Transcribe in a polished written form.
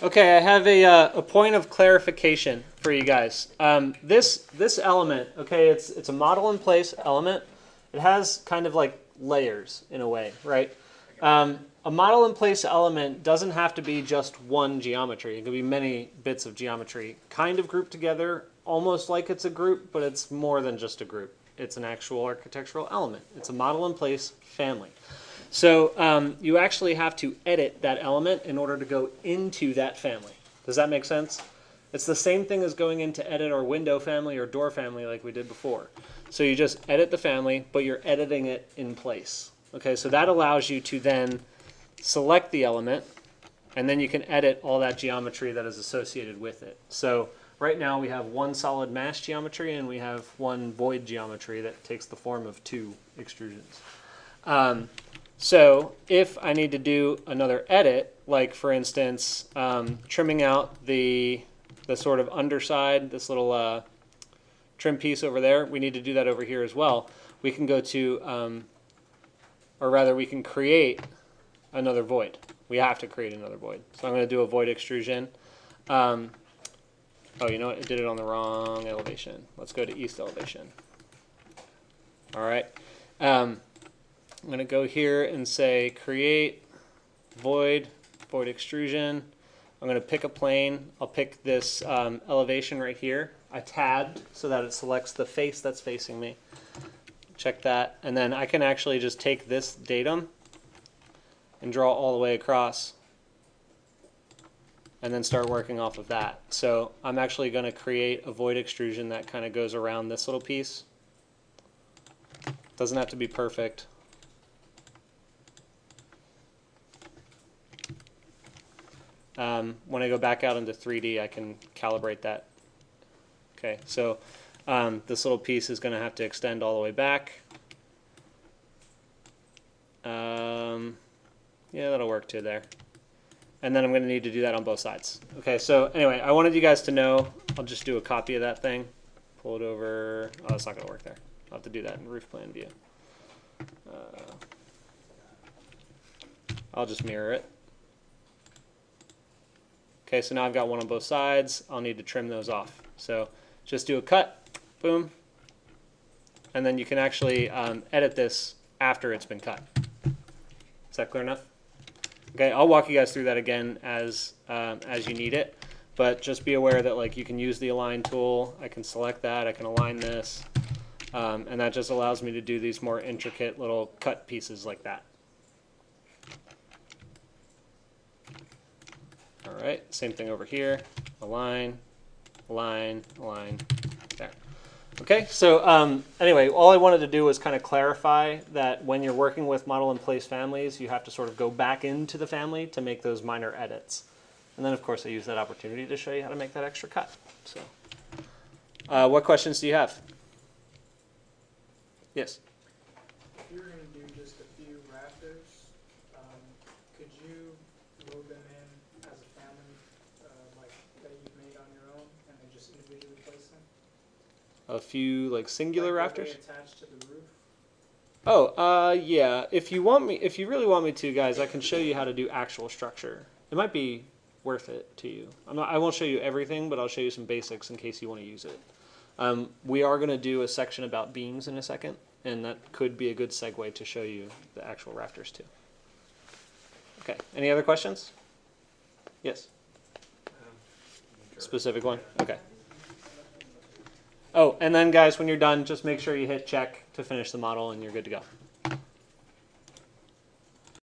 Okay, I have a point of clarification for you guys. This element, okay, it's a model in place element. It has kind of like layers in a way, right? A model in place element doesn't have to be just one geometry. It could be many bits of geometry kind of grouped together, almost like it's a group, but it's more than just a group. It's an actual architectural element. It's a model in place family. So you actually have to edit that element in order to go into that family. Does that make sense? It's the same thing as going in to edit our window family or door family like we did before. So you just edit the family, but you're editing it in place. Okay, so that allows you to then select the element, and then you can edit all that geometry that is associated with it. So right now we have one solid mesh geometry and we have one void geometry that takes the form of two extrusions. So if I need to do another edit, like for instance, trimming out the sort of underside, this little trim piece over there, we need to do that over here as well. We can go to, or rather we can create another void. We have to create another void. So I'm going to do a void extrusion. Oh, you know what? It did it on the wrong elevation. Let's go to east elevation. All right. I'm going to go here and say create void extrusion. I'm going to pick a plane. I'll pick this elevation right here. I tabbed so that it selects the face that's facing me. Check that. And then I can actually just take this datum and draw all the way across and then start working off of that. So I'm actually going to create a void extrusion that kind of goes around this little piece. Doesn't have to be perfect. When I go back out into 3D, I can calibrate that. Okay, so this little piece is going to have to extend all the way back. Yeah, that'll work too there. And then I'm going to need to do that on both sides. Okay, so anyway, I wanted you guys to know, I'll just do a copy of that thing. Pull it over. Oh, it's not going to work there. I'll have to do that in roof plan view. I'll just mirror it. Okay, so now I've got one on both sides. I'll need to trim those off. So just do a cut, boom, and then you can actually edit this after it's been cut. Is that clear enough? Okay, I'll walk you guys through that again as you need it, but just be aware that like you can use the align tool. I can select that. I can align this, and that just allows me to do these more intricate little cut pieces like that. All right, same thing over here. Align, align, align, there. Okay, so anyway, all I wanted to do was kind of clarify that when you're working with model in place families, you have to sort of go back into the family to make those minor edits. And then, of course, I use that opportunity to show you how to make that extra cut. So, what questions do you have? Yes? If you were going to do just a few rafters, could you load them in as a family, like that you've made on your own, and then just individually place them? A few like singular rafters? Are they attached to the roof? Oh, yeah. If you really want me to, guys, I can show you how to do actual structure. It might be worth it to you. I won't show you everything, but I'll show you some basics in case you want to use it. We are going to do a section about beams in a second, and that could be a good segue to show you the actual rafters too. Okay. Any other questions? Yes. Specific one? Okay. Oh, and then guys, when you're done, just make sure you hit check to finish the model and you're good to go.